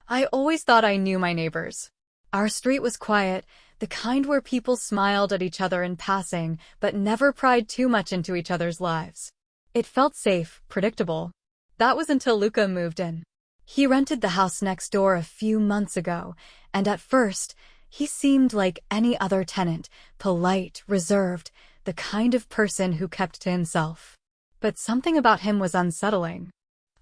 I always thought I knew my neighbors. Our street was quiet, the kind where people smiled at each other in passing, but never pried too much into each other's lives. It felt safe, predictable. That was until Luca moved in. He rented the house next door a few months ago, and at first, he seemed like any other tenant, polite, reserved, the kind of person who kept to himself. But something about him was unsettling.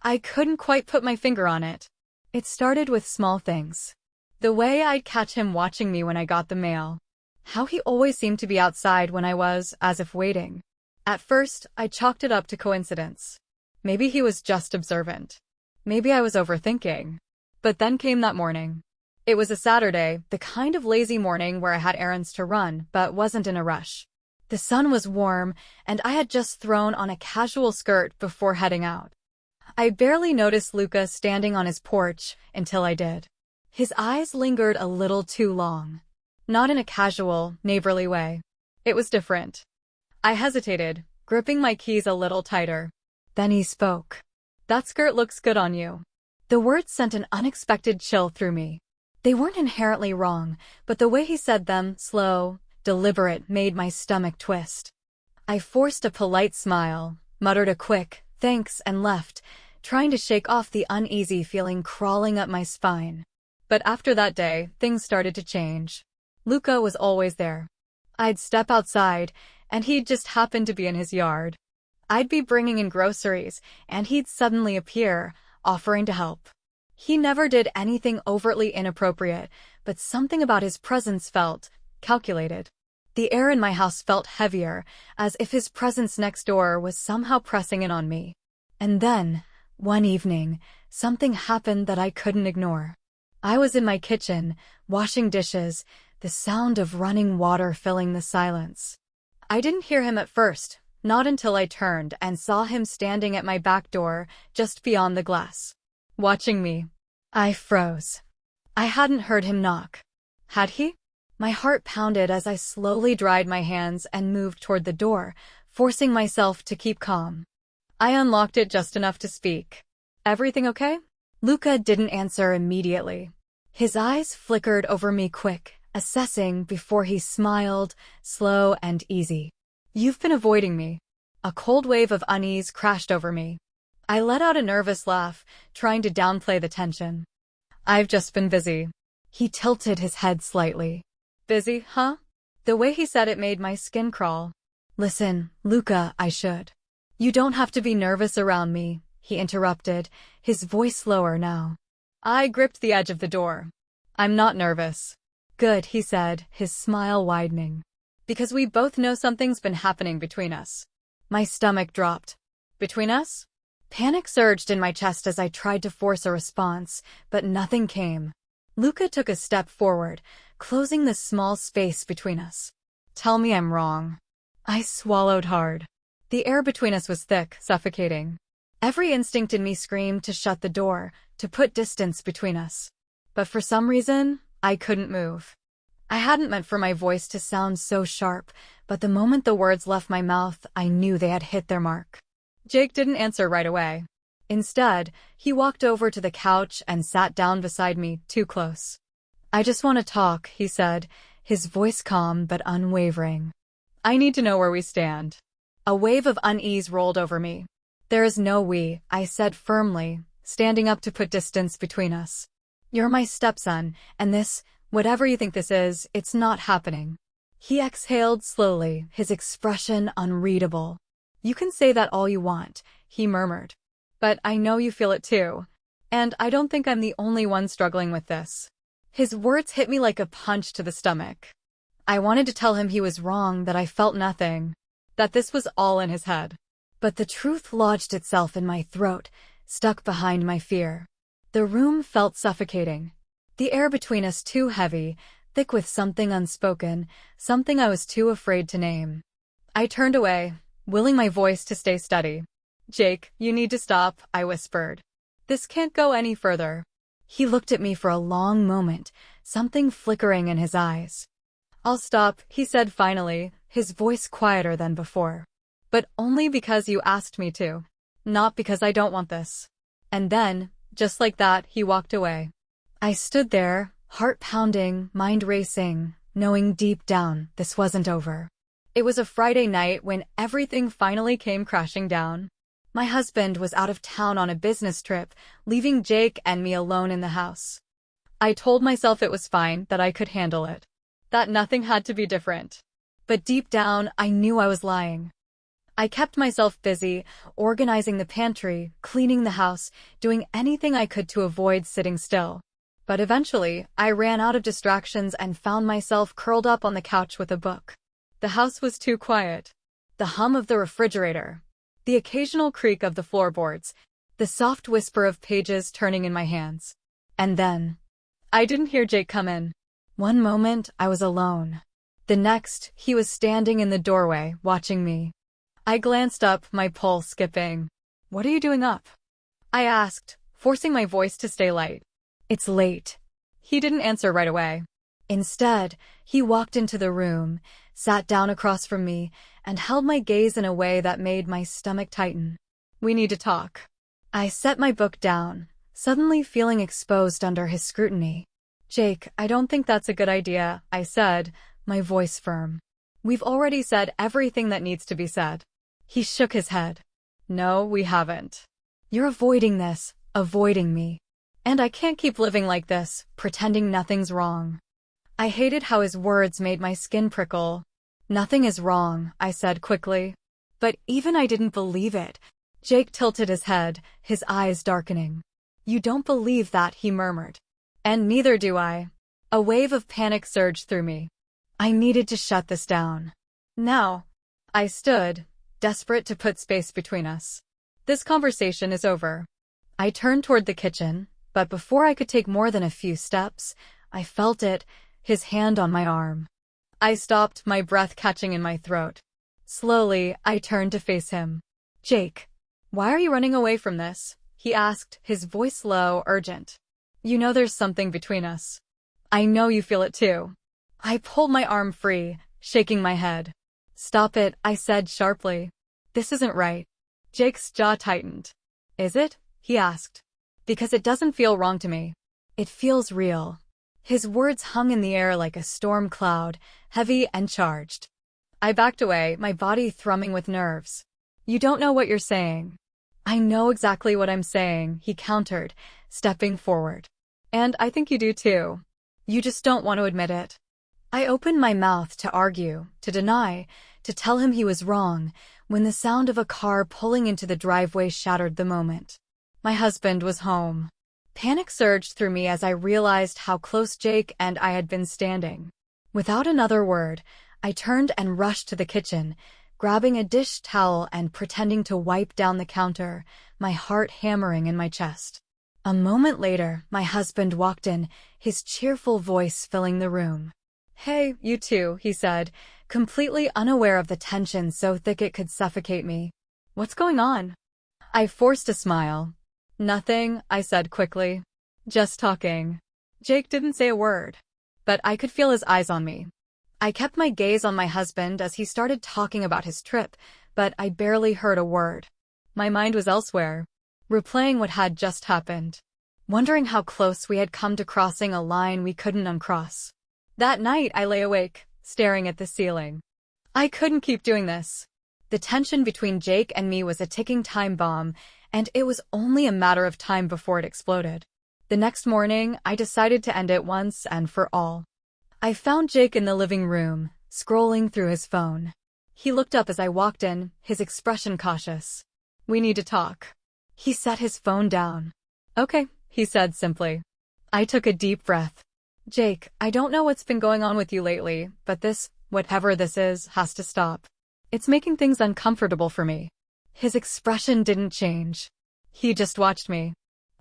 I couldn't quite put my finger on it. It started with small things. The way I'd catch him watching me when I got the mail. How he always seemed to be outside when I was, as if waiting. At first, I chalked it up to coincidence. Maybe he was just observant. Maybe I was overthinking. But then came that morning. It was a Saturday, the kind of lazy morning where I had errands to run, but wasn't in a rush. The sun was warm, and I had just thrown on a casual skirt before heading out. I barely noticed Luca standing on his porch until I did. His eyes lingered a little too long. Not in a casual, neighborly way. It was different. I hesitated, gripping my keys a little tighter. Then he spoke. "That skirt looks good on you." The words sent an unexpected chill through me. They weren't inherently wrong, but the way he said them, slow, deliberate, made my stomach twist. I forced a polite smile, muttered a quick, thanks, and left, trying to shake off the uneasy feeling crawling up my spine. But after that day, things started to change. Luca was always there. I'd step outside, and he'd just happen to be in his yard. I'd be bringing in groceries, and he'd suddenly appear, offering to help. He never did anything overtly inappropriate, but something about his presence felt calculated. The air in my house felt heavier, as if his presence next door was somehow pressing in on me. And then, one evening, something happened that I couldn't ignore. I was in my kitchen, washing dishes, the sound of running water filling the silence. I didn't hear him at first, not until I turned and saw him standing at my back door, just beyond the glass. Watching me. I froze. I hadn't heard him knock. Had he? My heart pounded as I slowly dried my hands and moved toward the door, forcing myself to keep calm. I unlocked it just enough to speak. "Everything okay?" Luca didn't answer immediately. His eyes flickered over me quick, assessing before he smiled, slow and easy. "You've been avoiding me." A cold wave of unease crashed over me. I let out a nervous laugh, trying to downplay the tension. "I've just been busy." He tilted his head slightly. "Busy, huh?" The way he said it made my skin crawl. "Listen, Luca, I should." "You don't have to be nervous around me," he interrupted, his voice lower now. I gripped the edge of the door. "I'm not nervous." "Good," he said, his smile widening. "Because we both know something's been happening between us." My stomach dropped. "Between us?" Panic surged in my chest as I tried to force a response, but nothing came. Luca took a step forward, closing the small space between us. "Tell me I'm wrong." I swallowed hard. The air between us was thick, suffocating. Every instinct in me screamed to shut the door, to put distance between us. But for some reason, I couldn't move. I hadn't meant for my voice to sound so sharp, but the moment the words left my mouth, I knew they had hit their mark. Jake didn't answer right away. Instead, he walked over to the couch and sat down beside me, too close. "I just want to talk," he said, his voice calm but unwavering. "I need to know where we stand." A wave of unease rolled over me. "There is no we," I said firmly, standing up to put distance between us. "You're my stepson, and this, whatever you think this is, it's not happening." He exhaled slowly, his expression unreadable. "You can say that all you want," he murmured. "But I know you feel it too. And I don't think I'm the only one struggling with this." His words hit me like a punch to the stomach. I wanted to tell him he was wrong, that I felt nothing, that this was all in his head. But the truth lodged itself in my throat, stuck behind my fear. The room felt suffocating. The air between us too heavy, thick with something unspoken, something I was too afraid to name. I turned away, willing my voice to stay steady. "Jake, you need to stop," I whispered. "This can't go any further." He looked at me for a long moment, something flickering in his eyes. "I'll stop," he said finally, his voice quieter than before. "But only because you asked me to. Not because I don't want this." And then, just like that, he walked away. I stood there, heart pounding, mind racing, knowing deep down this wasn't over. It was a Friday night when everything finally came crashing down. My husband was out of town on a business trip, leaving Jake and me alone in the house. I told myself it was fine, that I could handle it, that nothing had to be different. But deep down, I knew I was lying. I kept myself busy, organizing the pantry, cleaning the house, doing anything I could to avoid sitting still. But eventually, I ran out of distractions and found myself curled up on the couch with a book. The house was too quiet. The hum of the refrigerator, the occasional creak of the floorboards, the soft whisper of pages turning in my hands. And then, I didn't hear Jake come in. One moment, I was alone. The next, he was standing in the doorway, watching me. I glanced up, my pulse skipping. "What are you doing up?" I asked, forcing my voice to stay light. "It's late." He didn't answer right away. Instead, he walked into the room, sat down across from me, and held my gaze in a way that made my stomach tighten. "We need to talk." I set my book down, suddenly feeling exposed under his scrutiny. "Jake, I don't think that's a good idea," I said, my voice firm. "We've already said everything that needs to be said." He shook his head. "No, we haven't. You're avoiding this, avoiding me. And I can't keep living like this, pretending nothing's wrong." I hated how his words made my skin prickle. "Nothing is wrong," I said quickly. But even I didn't believe it. Jake tilted his head, his eyes darkening. "You don't believe that," he murmured. "And neither do I." A wave of panic surged through me. I needed to shut this down. Now. I stood, desperate to put space between us. "This conversation is over." I turned toward the kitchen, but before I could take more than a few steps, I felt it, his hand on my arm. I stopped, my breath catching in my throat. Slowly, I turned to face him. "Jake, why are you running away from this?" he asked, his voice low, urgent. "You know there's something between us. I know you feel it too." I pulled my arm free, shaking my head. "Stop it," I said sharply. "This isn't right." Jake's jaw tightened. "Is it?" he asked. "Because it doesn't feel wrong to me. It feels real." His words hung in the air like a storm cloud, heavy and charged. I backed away, my body thrumming with nerves. "You don't know what you're saying." "I know exactly what I'm saying," he countered, stepping forward. "And I think you do too. You just don't want to admit it." I opened my mouth to argue, to deny, to tell him he was wrong, when the sound of a car pulling into the driveway shattered the moment. My husband was home. Panic surged through me as I realized how close Jake and I had been standing. Without another word, I turned and rushed to the kitchen, grabbing a dish towel and pretending to wipe down the counter, my heart hammering in my chest. A moment later, my husband walked in, his cheerful voice filling the room. "Hey, you two," he said, completely unaware of the tension so thick it could suffocate me. "What's going on?" I forced a smile. "Nothing," I said quickly. "Just talking." Jake didn't say a word, but I could feel his eyes on me. I kept my gaze on my husband as he started talking about his trip, but I barely heard a word. My mind was elsewhere, replaying what had just happened, wondering how close we had come to crossing a line we couldn't uncross. That night I lay awake, staring at the ceiling. I couldn't keep doing this. The tension between Jake and me was a ticking time bomb, and it was only a matter of time before it exploded. The next morning, I decided to end it once and for all. I found Jake in the living room, scrolling through his phone. He looked up as I walked in, his expression cautious. "We need to talk." He set his phone down. "Okay," he said simply. I took a deep breath. "Jake, I don't know what's been going on with you lately, but this, whatever this is, has to stop. It's making things uncomfortable for me." His expression didn't change. He just watched me.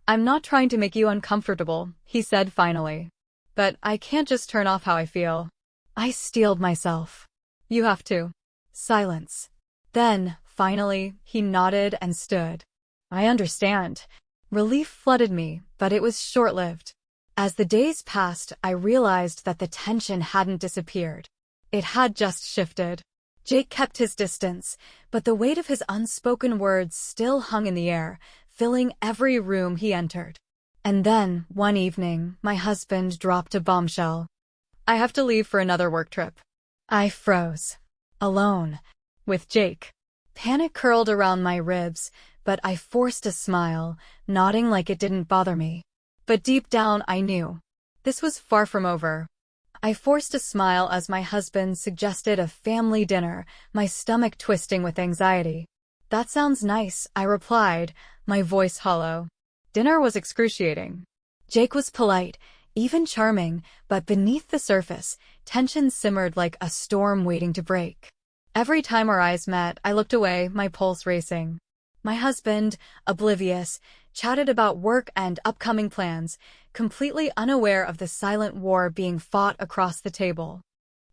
"I'm not trying to make you uncomfortable," he said finally. "But I can't just turn off how I feel." I steeled myself. "You have to." Silence. Then, finally, he nodded and stood. "I understand." Relief flooded me, but it was short-lived. As the days passed, I realized that the tension hadn't disappeared. It had just shifted. Jake kept his distance, but the weight of his unspoken words still hung in the air, filling every room he entered. And then, one evening, my husband dropped a bombshell. I have to leave for another work trip. I froze. Alone. With Jake. Panic curled around my ribs, but I forced a smile, nodding like it didn't bother me. But deep down I knew. This was far from over. I forced a smile as my husband suggested a family dinner, my stomach twisting with anxiety. That sounds nice, I replied, my voice hollow. Dinner was excruciating. Jake was polite, even charming, but beneath the surface, tension simmered like a storm waiting to break. Every time our eyes met, I looked away, my pulse racing. My husband, oblivious, chatted about work and upcoming plans, completely unaware of the silent war being fought across the table.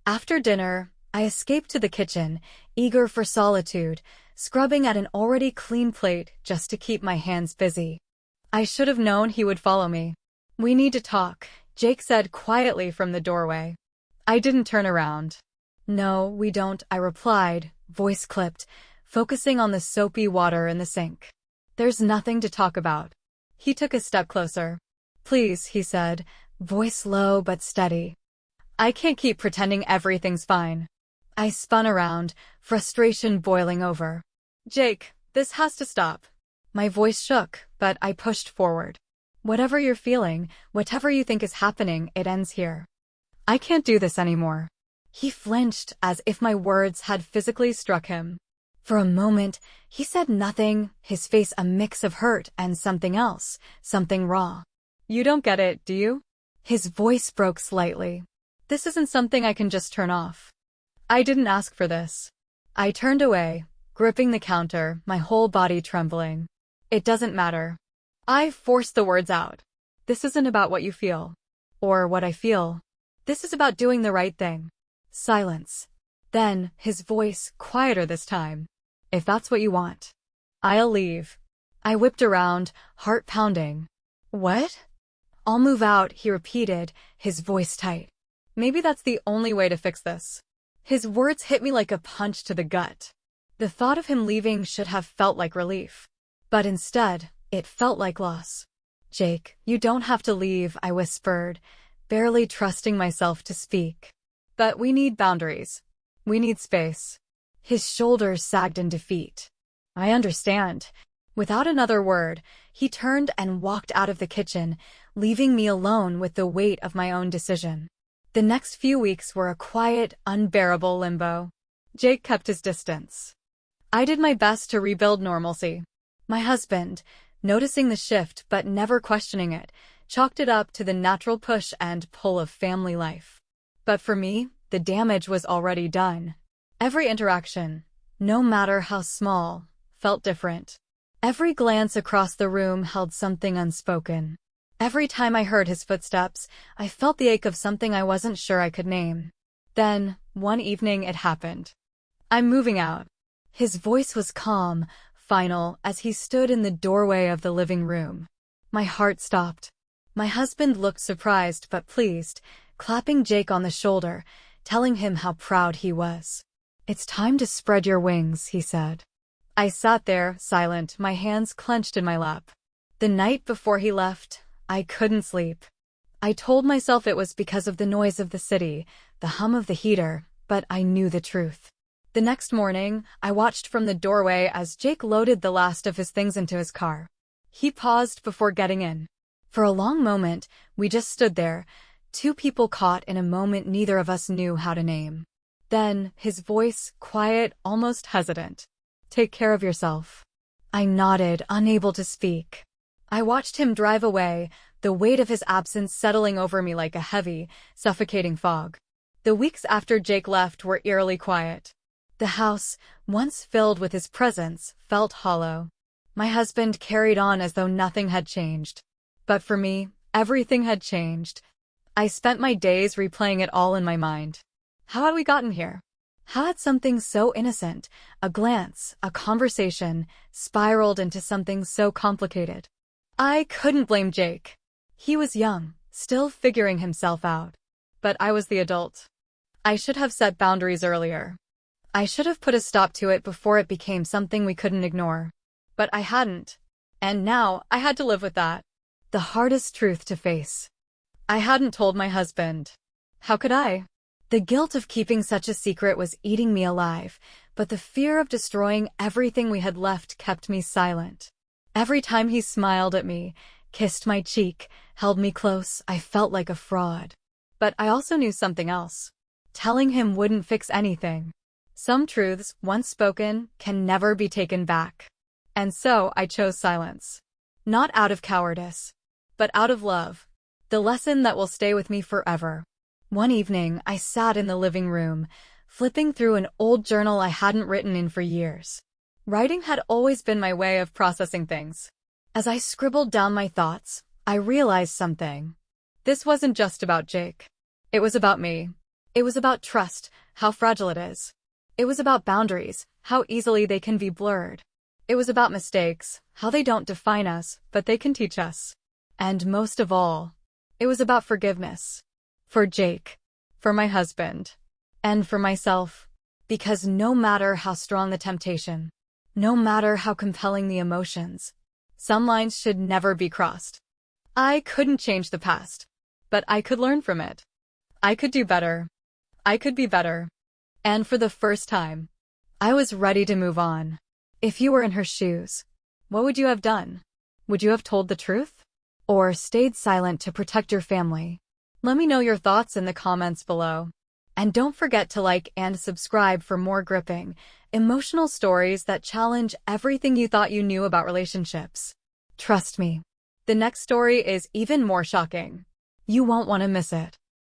After dinner, I escaped to the kitchen, eager for solitude, scrubbing at an already clean plate just to keep my hands busy. I should have known he would follow me. We need to talk, Jake said quietly from the doorway. I didn't turn around. No, we don't, I replied, voice clipped, focusing on the soapy water in the sink. There's nothing to talk about. He took a step closer. Please, he said, voice low but steady. I can't keep pretending everything's fine. I spun around, frustration boiling over. Jake, this has to stop. My voice shook, but I pushed forward. Whatever you're feeling, whatever you think is happening, it ends here. I can't do this anymore. He flinched as if my words had physically struck him. For a moment, he said nothing, his face a mix of hurt and something else, something raw. You don't get it, do you? His voice broke slightly. This isn't something I can just turn off. I didn't ask for this. I turned away, gripping the counter, my whole body trembling. It doesn't matter. I forced the words out. This isn't about what you feel. Or what I feel. This is about doing the right thing. Silence. Then, his voice, quieter this time. If that's what you want, I'll leave. I whipped around, heart pounding. What? I'll move out, he repeated, his voice tight. Maybe that's the only way to fix this. His words hit me like a punch to the gut. The thought of him leaving should have felt like relief. But instead, it felt like loss. Jake, you don't have to leave, I whispered, barely trusting myself to speak. But we need boundaries. We need space. His shoulders sagged in defeat. I understand. Without another word, he turned and walked out of the kitchen, leaving me alone with the weight of my own decision. The next few weeks were a quiet, unbearable limbo. Jake kept his distance. I did my best to rebuild normalcy. My husband, noticing the shift but never questioning it, chalked it up to the natural push and pull of family life. But for me, the damage was already done. Every interaction, no matter how small, felt different. Every glance across the room held something unspoken. Every time I heard his footsteps, I felt the ache of something I wasn't sure I could name. Then, one evening it happened. I'm moving out. His voice was calm, final, as he stood in the doorway of the living room. My heart stopped. My husband looked surprised but pleased, clapping Jake on the shoulder, telling him how proud he was. It's time to spread your wings, he said. I sat there, silent, my hands clenched in my lap. The night before he left, I couldn't sleep. I told myself it was because of the noise of the city, the hum of the heater, but I knew the truth. The next morning, I watched from the doorway as Jake loaded the last of his things into his car. He paused before getting in. For a long moment, we just stood there, two people caught in a moment neither of us knew how to name. Then, his voice, quiet, almost hesitant. Take care of yourself. I nodded, unable to speak. I watched him drive away, the weight of his absence settling over me like a heavy, suffocating fog. The weeks after Jake left were eerily quiet. The house, once filled with his presence, felt hollow. My husband carried on as though nothing had changed. But for me, everything had changed. I spent my days replaying it all in my mind. How had we gotten here? How had something so innocent, a glance, a conversation, spiraled into something so complicated? I couldn't blame Jake. He was young, still figuring himself out. But I was the adult. I should have set boundaries earlier. I should have put a stop to it before it became something we couldn't ignore. But I hadn't. And now, I had to live with that. The hardest truth to face. I hadn't told my husband. How could I? The guilt of keeping such a secret was eating me alive, but the fear of destroying everything we had left kept me silent. Every time he smiled at me, kissed my cheek, held me close, I felt like a fraud. But I also knew something else. Telling him wouldn't fix anything. Some truths, once spoken, can never be taken back. And so I chose silence. Not out of cowardice, but out of love. The lesson that will stay with me forever. One evening, I sat in the living room, flipping through an old journal I hadn't written in for years. Writing had always been my way of processing things. As I scribbled down my thoughts, I realized something. This wasn't just about Jake. It was about me. It was about trust, how fragile it is. It was about boundaries, how easily they can be blurred. It was about mistakes, how they don't define us, but they can teach us. And most of all, it was about forgiveness. For Jake, for my husband, and for myself. Because no matter how strong the temptation, no matter how compelling the emotions, some lines should never be crossed. I couldn't change the past, but I could learn from it. I could do better. I could be better. And for the first time, I was ready to move on. If you were in her shoes, what would you have done? Would you have told the truth? Or stayed silent to protect your family? Let me know your thoughts in the comments below. And don't forget to like and subscribe for more gripping, emotional stories that challenge everything you thought you knew about relationships. Trust me, the next story is even more shocking. You won't want to miss it.